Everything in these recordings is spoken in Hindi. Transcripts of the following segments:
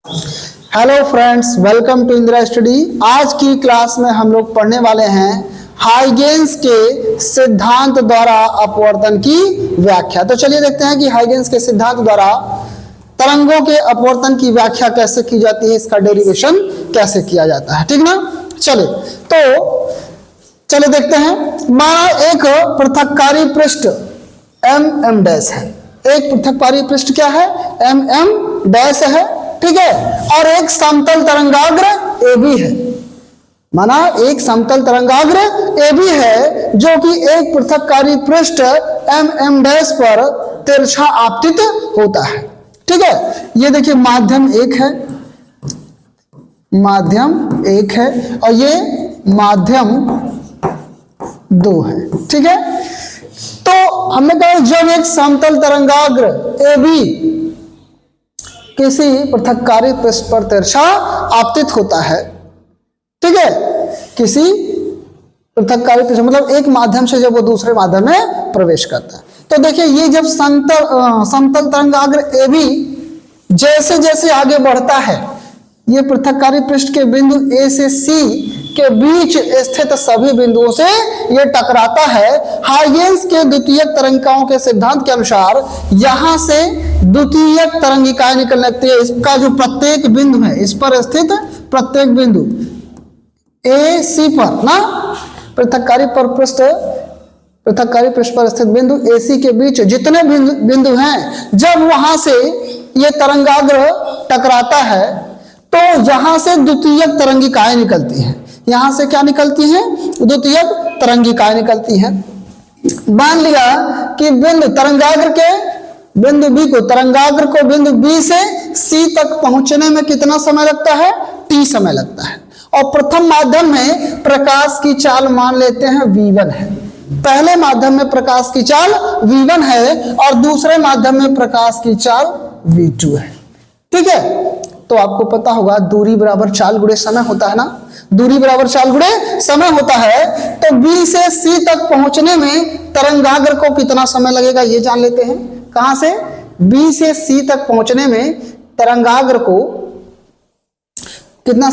Hello friends, welcome to Indira study. आज की क्लास में हम लोग पढ़ने वाले हैं हाइगेंस के सिद्धांत द्वारा अपवर्तन की व्याख्या। तो चलिए देखते हैं कि हाइगेंस के सिद्धांत द्वारा तरंगों के अपवर्तन की व्याख्या कैसे की जाती है, इसका डेरिवेशन कैसे किया जाता है। ठीक ना, चलिए देखते हैं। माना एक पृथककारी पृष्ठ एम डैश है। एक पृथककारी पृष्ठ क्या है? एम डैश है, ठीक है। और एक समतल तरंगाग्र ए बी है। माना एक समतल तरंगाग्र ए बी है जो कि एक पृथककारी पृष्ठ एम डैश पर तिरछा आपतित होता है, ठीक है। ये देखिए माध्यम एक है, माध्यम एक है और ये माध्यम दो है, ठीक है। तो हमने कहा जब एक समतल तरंगाग्र ए बी किसी पृथककारी पृष्ठ पर तिरछा आपतित होता है, ठीक है, किसी पृथककारी पृष्ठ मतलब एक माध्यम से जब वो दूसरे माध्यम में प्रवेश करता है। तो देखिए ये जब समतल तरंगाग्र ए बी जैसे जैसे आगे बढ़ता है, ये पृथककारी पृष्ठ के बिंदु ए से सी के बीच स्थित सभी बिंदुओं से ये टकराता है। हाइगेंस के द्वितीयक तरंगिकाओं के सिद्धांत के अनुसार यहां से द्वितीयक तरंगिकाएं निकलने लगती है। इसका जो प्रत्येक बिंदु है, इस पर स्थित प्रत्येक बिंदु ए सी पर ना पृथककारी पृष्ठ पर स्थित बिंदु ए सी के बीच जितने बिंदु हैं, जब वहां से ये तरंगाग्र टकराता है तो यहां से द्वितीयक तरंगिकाएं निकलती हैं। यहां से क्या निकलती हैं? द्वितीयक तरंगिकाएं निकलती हैं। मान लिया कि तरंगाग्र को बिंदु बी से सी तक पहुंचने में कितना समय लगता है? टी समय लगता है। और प्रथम माध्यम में प्रकाश की चाल मान लेते हैं v1 है। पहले माध्यम में प्रकाश की चाल v1 है और दूसरे माध्यम में प्रकाश की चाल v2 है, ठीक है। तो आपको पता होगा दूरी बराबर चाल गुणे समय होता है ना, दूरी बराबर चाल गुणे समय होता है। तो बी से सी तक पहुंचने में तरंगाग्र को कितना समय लगेगा ये जान लेते हैं। कहां से? बी से सी तक पहुंचने में तरंगाग्र को कितना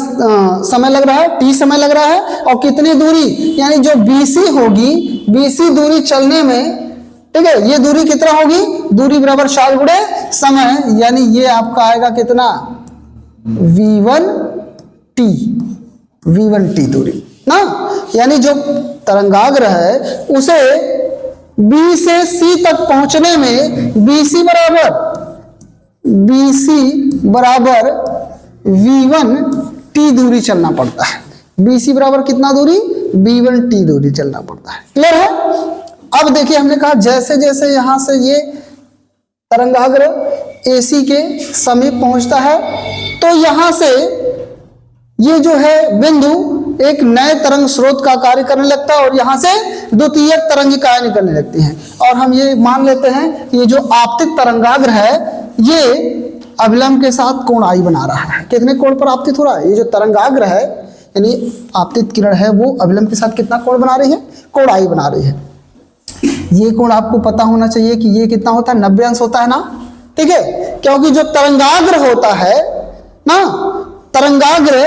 समय लग रहा है? टी समय लग रहा है। और कितनी दूरी, यानी जो बीसी होगी, बीसी दूरी चलने में, ठीक है, ये दूरी कितना होगी? दूरी बराबर चाल गुणे समय, यानी ये आपका आएगा कितना? v1t दूरी ना, यानी जो तरंगाग्र है उसे बी से सी तक पहुंचने में बीसी बराबर v1t दूरी चलना पड़ता है। बीसी बराबर कितना दूरी? v1t दूरी चलना पड़ता है। क्लियर है? अब देखिए हमने कहा जैसे जैसे यहां से ये तरंगाग्र एसी के समीप पहुंचता है तो यहां से ये जो है बिंदु एक नए तरंग स्रोत का कार्य करने लगता है और यहां से द्वितीयक तरंगिकाएं निकलने लगती हैं। और हम ये मान लेते हैं कि ये जो आपतित तरंगाग्र है ये अभिलंब के साथ कोण आई बना रहा है। कितने कोण पर आपतित हो रहा है? ये जो तरंगाग्र है यानी आपतित किरण है वो अभिलंब के साथ कितना कोण बना रही है? कोण आई बना रही है। ये कोण आपको पता होना चाहिए कि ये कितना होता है? 90 अंश होता है ना, ठीक है। क्योंकि जो तरंगाग्र होता है ना, तरंगाग्र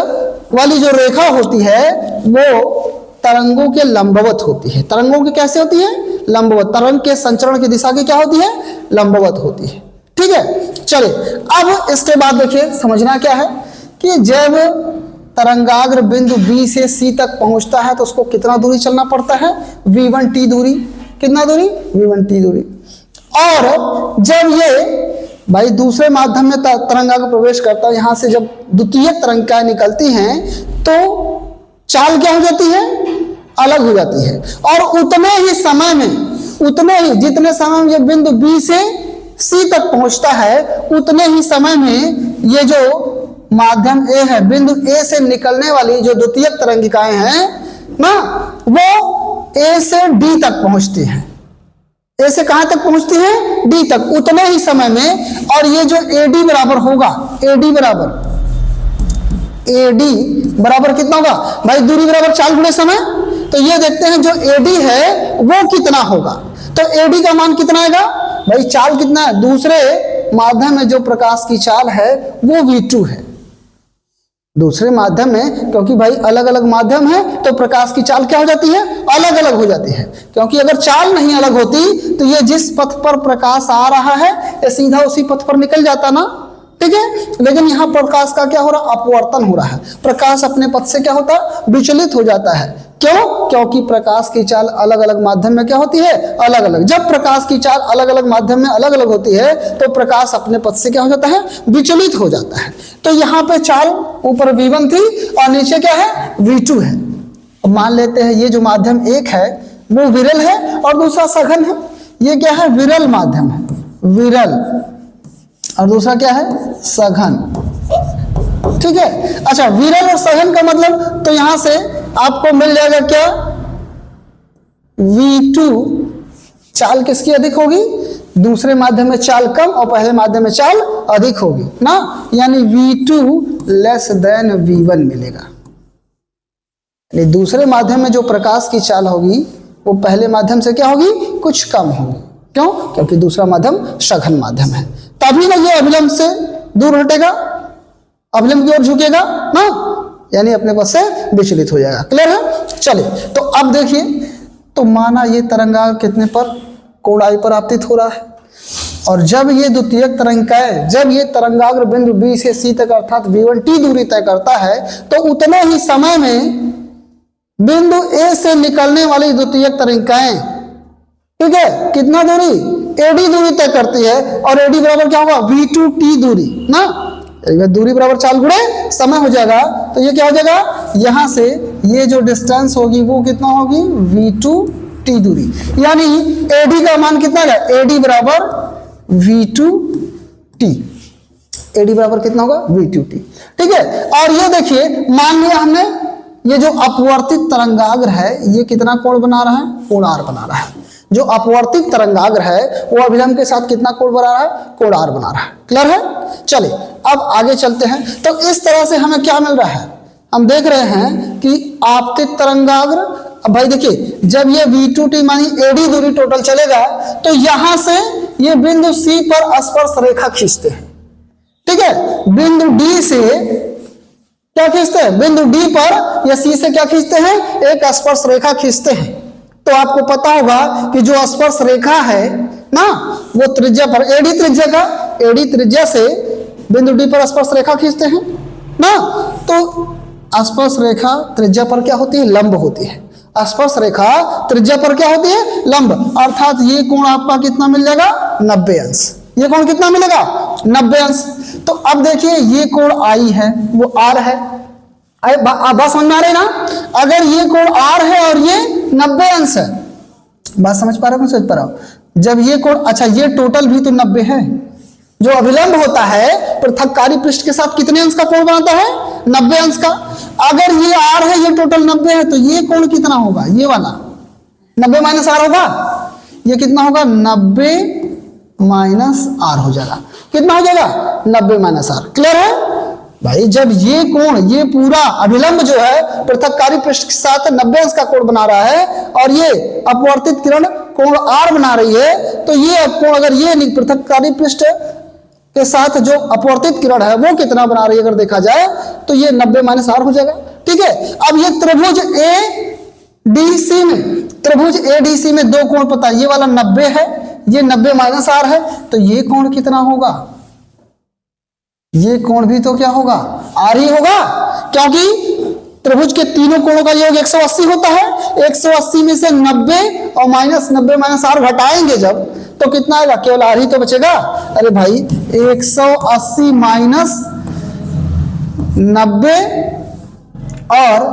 वाली जो रेखा होती है वो तरंगों के लंबवत होती है। तरंगों की कैसे होती है? लंबवत। तरंग के संचरण की दिशा की क्या होती है? लंबवत होती है, ठीक है। चलिए अब इसके बाद देखिए समझना क्या है कि जब तरंगाग्र बिंदु बी से सी तक पहुंचता है तो उसको कितना दूरी चलना पड़ता है? v1t दूरी। कितना दूरी? v1t दूरी। और जब ये भाई दूसरे माध्यम में तरंगाग्र प्रवेश करता है, यहां से जब द्वितीयक तरंगिकाएं निकलती हैं तो चाल क्या हो जाती है? अलग हो जाती है। और उतने ही जितने समय में ये बिंदु बी से सी तक पहुंचता है उतने ही समय में ये जो माध्यम ए है, बिंदु ए से निकलने वाली जो द्वितीयक तरंगिकाएं हैं ना, वो ए से डी तक पहुंचती हैं। ए से कहां तक पहुंचती है? डी तक, उतने ही समय में। और ये जो एडी बराबर होगा, एडी बराबर कितना होगा? भाई दूरी बराबर चाल गुणे समय। तो ये देखते हैं जो एडी है वो कितना होगा। तो एडी का मान कितना आएगा? भाई चाल कितना है? दूसरे माध्यम में जो प्रकाश की चाल है वो v2 है। दूसरे माध्यम में, क्योंकि भाई अलग अलग माध्यम है तो प्रकाश की चाल क्या हो जाती है, अलग अलग हो जाती है। क्योंकि अगर चाल नहीं अलग होती तो ये जिस पथ पर प्रकाश आ रहा है ये सीधा उसी पथ पर निकल जाता ना, ठीक है। लेकिन यहाँ प्रकाश का क्या हो रहा, अपवर्तन हो रहा है। प्रकाश अपने पथ से क्या होता है, विचलित हो जाता है। क्यों? क्योंकि प्रकाश की चाल अलग अलग माध्यम में क्या होती है, अलग अलग। जब प्रकाश की चाल अलग अलग माध्यम में अलग अलग होती है तो प्रकाश अपने पथ से क्या हो जाता है, विचलित हो जाता है। तो यहाँ पे चाल ऊपर V1 थी और नीचे क्या है, V2 है। अब मान लेते हैं ये जो माध्यम एक है वो विरल है और दूसरा सघन है। ये क्या है, विरल माध्यम है, विरल, और दूसरा क्या है, सघन, ठीक है। अच्छा, विरल और सघन का मतलब, तो यहां से आपको मिल जाएगा क्या, V2 चाल किसकी अधिक होगी, दूसरे माध्यम में चाल कम और पहले माध्यम में चाल अधिक होगी ना, यानी V2 लेस देन V1 मिलेगा। यानी दूसरे माध्यम में जो प्रकाश की चाल होगी वो पहले माध्यम से क्या होगी, कुछ कम होगी। क्यों? क्योंकि दूसरा माध्यम सघन माध्यम है। तभी ना ये अभिलंब से दूर हटेगा, अभिलंब की ओर झुकेगा ना, यानी अपने पथ से विचलित हो जाएगा। क्लियर है? चलिए, तो अब देखिए, तो माना ये तरंगाग्र कितने पर, कोण आई पर आपतित हो रहा है, और जब ये द्वितीयक तरंगाग्र, जब ये तरंगाग्र बिंदु B से C तक अर्थात V1t दूरी तय करता है तो उतने ही समय में बिंदु A से निकलने वाली द्वितीयक तरंगाएं, ठीक है, कितना दूरी, AD दूरी तय करती है, और AD बराबर क्या होगा, V2t दूरी ना, दूरी बराबर चाल गुणे समय हो जाएगा। तो ये क्या हो जाएगा, यहां से ये जो डिस्टेंस होगी वो कितना होगी, V2t दूरी, यानी AD का मान कितना है, AD बराबर V2t, AD बराबर कितना होगा, V2t, ठीक है। और ये देखिए, मान लिया हमने ये जो अपवर्तित तरंगाग्र है ये कितना कोण बना रहा है, कोण R बना रहा है। जो अपवर्तित तरंगाग्र है वो अभिलंब के साथ कितना कोण बना रहा है, कोण R बना रहा है। क्लियर है? चलिए अब आगे चलते हैं। तो इस तरह से हमें क्या मिल रहा है, हम देख रहे हैं कि आपतित तरंगाग्र, अब भाई देखिए, जब ये V2t मानी AD दूरी टोटल चलेगा तो यहां से ये बिंदु C पर स्पर्श रेखा खींचते हैं, ठीक है। बिंदु D से क्या खींचते हैं, बिंदु D पर या C से क्या खींचते हैं, एक स्पर्श रेखा खींचते हैं। तो आपको पता होगा कि जो स्पर्श रेखा है ना वो त्रिज्या पर, AD त्रिज्या का, AD त्रिज्या से बिंदु D पर स्पर्श रेखा खींचते हैं ना, तो स्पर्श रेखा त्रिज्या पर क्या होती है, लंब होती है। स्पर्श रेखा त्रिज्या पर क्या होती है, लंब, अर्थात ये कोण आपका कितना मिल जाएगा, 90 अंश। ये कोण कितना मिलेगा, 90 अंश। तो अब देखिए ये कोण I है वो R है, बात समझ में आ रही ना। अगर ये कोण R है और ये 90 अंश है, बात समझ पा रहे हो, समझ पा रहा हूं। जब ये कोण, अच्छा ये टोटल भी तो 90 है। जो अभिलंब होता है पृथककारी पृष्ठ के साथ कितने अंश का कोण बनाता है, 90 अंश का। अगर ये R है, ये टोटल 90 है, तो ये कोण कितना होगा, ये वाला 90 माइनस R होगा। ये कितना होगा, 90 माइनस R हो जाएगा। कितना हो जाएगा, 90 माइनस R। क्लियर है भाई? जब ये कोण, ये पूरा अभिलंब जो है पृथककारी पृष्ठ के साथ 90 अंश का कोण बना रहा है और ये अपवर्तित किरण कोण R बना रही है, तो ये कोण, अगर ये पृथककारी पृष्ठ के साथ जो अपवर्तित किरण है वो कितना बना रही है अगर देखा जाए तो ये 90 माइनस R हो जाएगा, ठीक है। अब ये त्रिभुज ADC में, त्रिभुज ADC में दो कोण पता है, ये वाला 90 है, ये 90 माइनस R है, तो ये कोण कितना होगा, ये कोण भी तो क्या होगा, R ही होगा, क्योंकि त्रिभुज के तीनों कोणों का योग 180 होता है। 180 में से 90 और माइनस 90 माइनस R घटाएंगे जब, तो कितना आएगा, केवल R ही तो बचेगा। अरे भाई 180 माइनस 90 और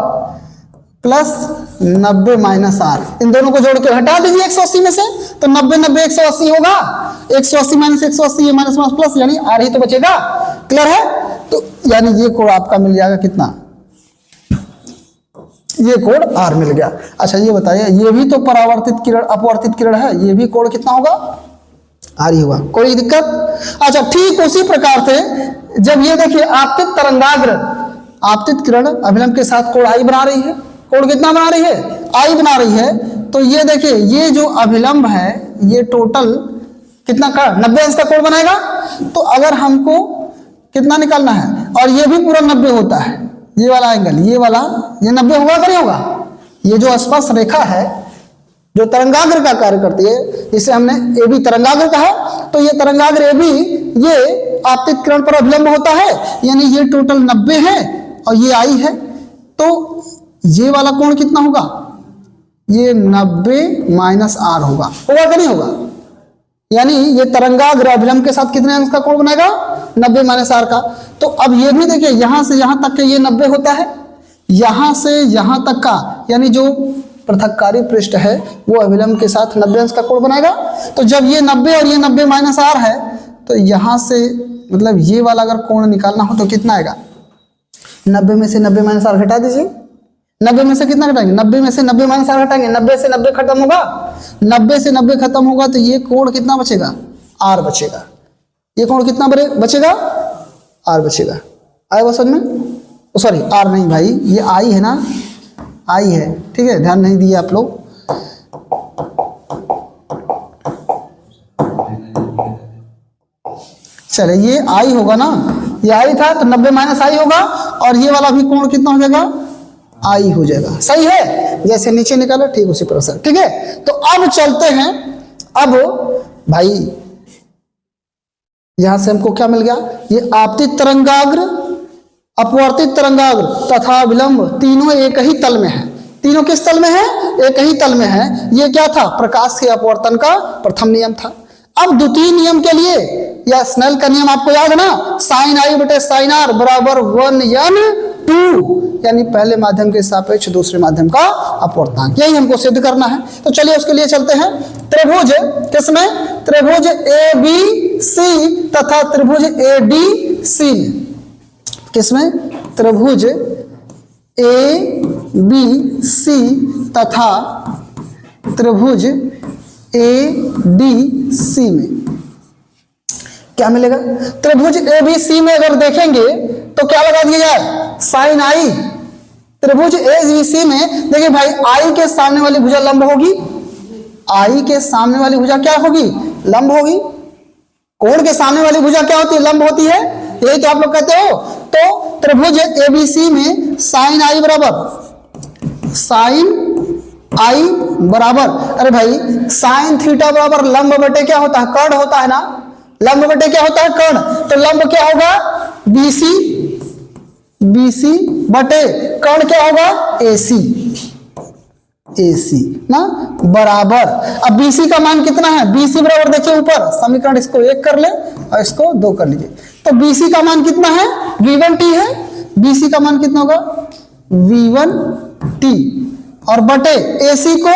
प्लस 90 माइनस R, इन दोनों को जोड़ के हटा दीजिए 180 में से, तो 90 90 180 होगा, 180 माइनस 180 ये माइनस माइनस प्लस, यानी R ही तो बचेगा। क्लियर है? तो यानी ये कोण आपका मिल जाएगा कितना, ये कोण R मिल गया। अच्छा ये बताइए, ये भी तो परावर्तित किरण, अपवर्तित किरण है, ये भी कोण कितना होगा, R ही होगा। कोई दिक्कत? अच्छा ठीक उसी प्रकार से जब ये देखिए आपतित तरंगाग्र, आपतित किरण अभिलंब के साथ कोण I बना रही है, कोण कितना बना रही है, I बना रही है, तो ये देखिए ये जो अभिलंब है ये टोटल कितना का 90 अंश का कोण बनाएगा। तो अगर हमको कितना निकालना है, और ये भी पूरा 90 होता है, ये वाला एंगल, ये वाला, ये 90 होगा कि नहीं होगा? ये जो स्पर्श रेखा है जो तरंगाग्र का कार्य करती है, जिसे हमने ए बी तरंगाग्र कहा, तो ये तरंगाग्र ए बी ये आपतित किरण पर अभिलंब होता है, यानी ये टोटल 90 है और ये आई है, तो ये वाला कोण कितना होगा? ये 90 माइनस आर होगा कि नहीं होगा? यानी ये तरंगाग्र अभिलंब के साथ कितने अंश का कोण बनेगा? 90 माइनस आर का। तो अब ये भी देखिए, यहां से यहां तक के ये 90 होता है, यहां से यहां तक का, यानी जो पृथककारी पृष्ठ है वो अभिलंब के साथ 90 अंश का कोण बनाएगा। तो जब ये 90 और ये 90 माइनस आर है, तो यहां से मतलब ये वाला अगर कोण निकालना हो तो कितना आएगा? 90 में से 90 माइनस आर घटा दीजिए। 90 में से कितना घटाएंगे? 90 में से 90 माइनस आर घटाएंगे, 90 से 90 खत्म होगा, 90 से 90 खत्म होगा, तो ये कोण कितना बचेगा? आर बचेगा। ये कोण कितना बचेगा? आर बचेगा। आएगा समझ में? सॉरी आर नहीं भाई, ये आई है ना, आई है, ठीक है, ध्यान नहीं दिए आप लोग। चले, ये आई होगा ना, ये आई था तो 90 माइनस आई होगा, और ये वाला भी कोण कितना हो जाएगा? आई हो जाएगा। सही है, जैसे नीचे निकाला ठीक उसी प्रकार, ठीक है। तो अब चलते हैं, अब भाई यहां से हमको क्या मिल गया? ये आपतित तरंगाग्र, अपवर्तित तरंगाग्र तथा विलंब तीनों एक ही तल में है। तीनों किस तल में है? एक ही तल में है। ये क्या था? प्रकाश के अपवर्तन का प्रथम नियम था। अब द्वितीय नियम के लिए, या स्नेल का नियम आपको याद है ना, साइन आई बटे साइन आर बराबर 1n2, यानी पहले माध्यम के सापेक्ष दूसरे माध्यम का अपवर्तनांक, यही हमको सिद्ध करना है। तो चलिए उसके लिए चलते हैं। त्रिभुज किसमें? त्रिभुज ए बी सी तथा त्रिभुज ए डी सी में। किसमें? त्रिभुज ए बी सी तथा त्रिभुज ए डी सी में क्या मिलेगा? त्रिभुज ए बी सी में अगर देखेंगे तो क्या लगा दिया जाए? साइन आई। त्रिभुज ए बी सी में देखिए भाई, आई के सामने वाली भुजा लंब होगी, आई के सामने वाली भुजा क्या होगी? लंब होगी। कोण के सामने वाली भुजा क्या होती है? लंब होती है, यही तो आप लोग कहते हो। तो त्रिभुज ए बी सी में साइन आई बराबर, साइन आई बराबर, अरे भाई साइन थीटा बराबर लंब बटे क्या होता है? कर्ण होता है ना, लंब बटे क्या होता है? कर्ण। तो लंब क्या होगा? बीसी, बीसी बटे कर्ण क्या होगा? एसी, एसी ना बराबर। अब बीसी का मान कितना है? बीसी बराबर देखिए ऊपर समीकरण, इसको 1 कर ले और इसको 2 कर लीजिए। तो बीसी का मान कितना है? V1t है। बीसी का मान कितना होगा? V1t, और बटे एसी को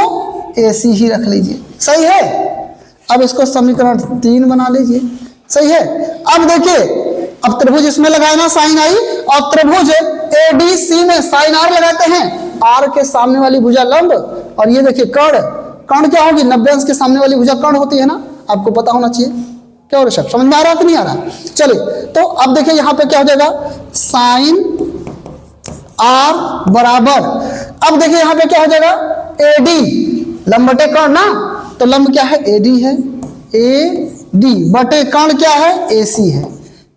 एसी ही रख लीजिए। सही है। अब इसको समीकरण 3 बना लीजिए। सही है। अब देखिए, अब त्रिभुज इसमें लगाए ना साइन आई, और त्रिभुज एडीसी में साइन आर लगाते हैं। आर के सामने वाली भुजा लंब, और ये देखिए कर्ण। कर्ण क्या होगी? 90 अंश के सामने वाली भुजा कर्ण होती है ना, आपको पता होना चाहिए। क्या हो रहा है? समझ में आ रहा है कि नहीं आ रहा? चलिए, तो अब देखिए यहां पे क्या हो जाएगा? साइन आर बराबर, अब देखिए यहां पे क्या हो जाएगा? एडी, लंब बटे कर्ण ना, तो लंब क्या है? एडी है, ए डी बटे कर्ण क्या है? एसी है,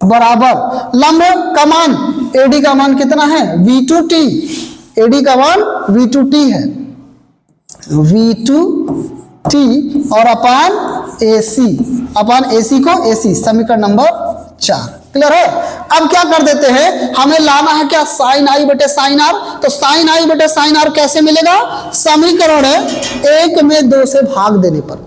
बराबर लंब का मान, एडी का मान कितना है? V2t, एडी का मान V2t है, V2t, और अपान एसी, अपान एसी को एसी, समीकरण नंबर 4। क्लियर है। अब क्या कर देते हैं, हमें लाना है क्या? साइन आई बटे साइन आर। तो साइन आई बटे साइन आर कैसे मिलेगा? समीकरण 1 में 2 से भाग देने पर।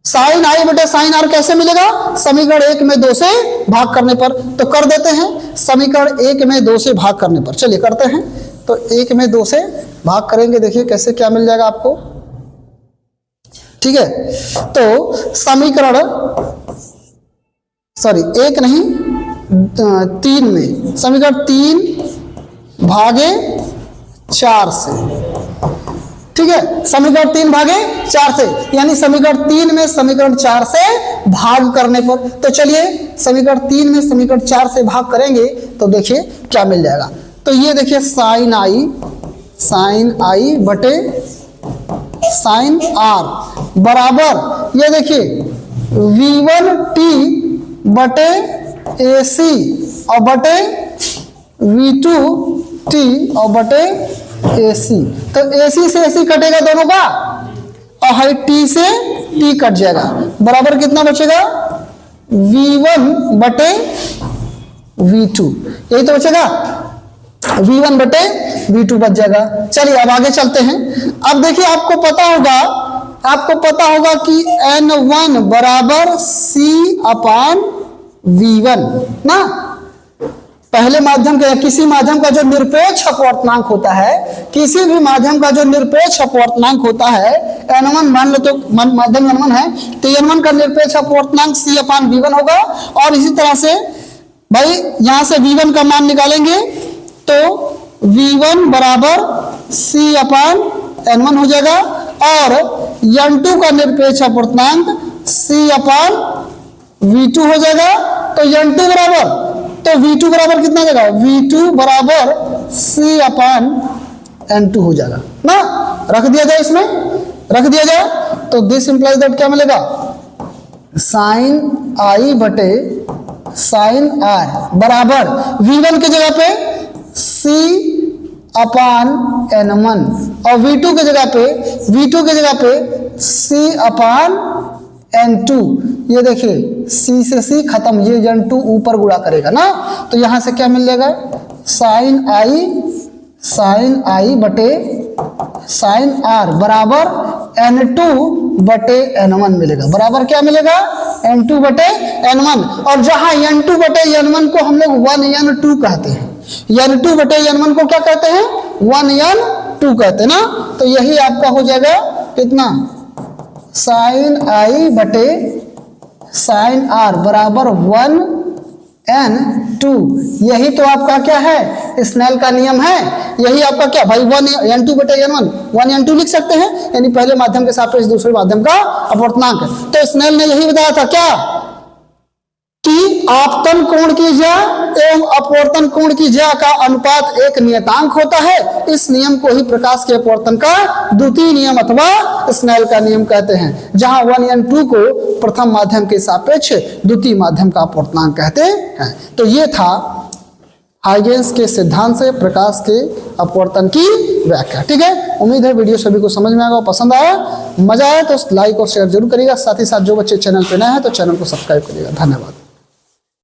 साइन आई बटे साइन आर कैसे मिलेगा? समीकरण 1 में 2 से भाग करने पर। तो कर देते हैं, समीकरण 1 में 2 से भाग करने पर। चलिए करते हैं। तो 1 में 2 से भाग करेंगे, देखिए कैसे क्या मिल जाएगा आपको। ठीक है, तो समीकरण, सॉरी 1 नहीं 3 में, समीकरण 3 भागे 4 से। ठीक है, समीकरण 3 भागे 4 से, यानी समीकरण 3 में समीकरण 4 से भाग करने पर। तो चलिए समीकरण 3 में समीकरण 4 से भाग करेंगे तो देखिए क्या मिल जाएगा। तो ये देखिए साइन आई बटे साइन आर बराबर, ये देखिए V1t बटे AC और बटे V2 टी और बटे AC। तो AC से AC कटेगा दोनों का, और हाई T से T कट जाएगा, बराबर कितना बचेगा V1 बटे V2, यही तो बचेगा, V1 बटे V2 बच जाएगा। चलिए अब आगे चलते हैं। अब देखिए आपको पता होगा कि N1 बराबर C अपान V1 ना। पहले माध्यम का, किसी माध्यम का जो निरपेक्ष अपवर्तनांक होता है, किसी भी माध्यम का जो निरपेक्ष अपवर्तनांक होता है N1, मान लो तो माध्यम N1 है, तो N1 का निरपेक्ष अपवर्तनांक C अपान V1 होगा। और इसी तरह से भाई यहां से V1 का मान निकालेंगे तो V1 बराबर C अपान N1 हो जाएगा, और N2 का निरपेक्ष अपवर्तनांक C अपान V2 हो जाएगा। तो N2 बराबर, तो V2 बराबर कितना हो जाएगा, V2 बराबर C अपान N2 हो जाएगा ना। रख दिया जाए, इसमें रख दिया जाए तो दिस इंप्लाइज दैट क्या मिलेगा, साइन I बटे साइन R बराबर V1 की जगह पे C अपान N1 और V2 की जगह पे C अपान N2। ये देखिए C से C खत्म, ये N2 ऊपर गुणा करेगा ना, तो यहां से क्या मिल जाएगा, साइन I बटे साइन R बराबर N2 बटे N1 मिलेगा। बराबर क्या मिलेगा, N2 बटे N1। और जहां N2 बटे N1 को हम लोग 1N2 कहते हैं, N2 बटे N1 को क्या कहते हैं, 1N2 कहते हैं ना। तो यही आपका हो जाएगा कितना, साइन I बटे साइन R बराबर 1N2। यही तो आपका क्या है, स्नेल का नियम है। यही आपका क्या भाई 1N2 बटे N1, 1N2 लिख सकते हैं, यानी पहले माध्यम के सापेक्ष दूसरे माध्यम का अपवर्तनांक। तो स्नेल ने यही बताया था क्या, कि आपतन कोण की ज्या एवं अपवर्तन कोण की ज्या का अनुपात एक नियतांक होता है। इस नियम को ही प्रकाश के अपवर्तन का द्वितीय नियम अथवा स्नेल का नियम कहते हैं, जहां 1N2 को प्रथम माध्यम के सापेक्ष द्वितीय माध्यम का अपवर्तनांक कहते हैं। तो ये था हाइगेंस के सिद्धांत से प्रकाश के अपवर्तन की व्याख्या। ठीक है, उम्मीद है वीडियो सभी को समझ में आएगा, पसंद आया, मजा आया तो लाइक और शेयर जरूर करिएगा। साथ ही साथ जो बच्चे चैनल पे नए हैं तो चैनल को सब्सक्राइब करिएगा। धन्यवाद।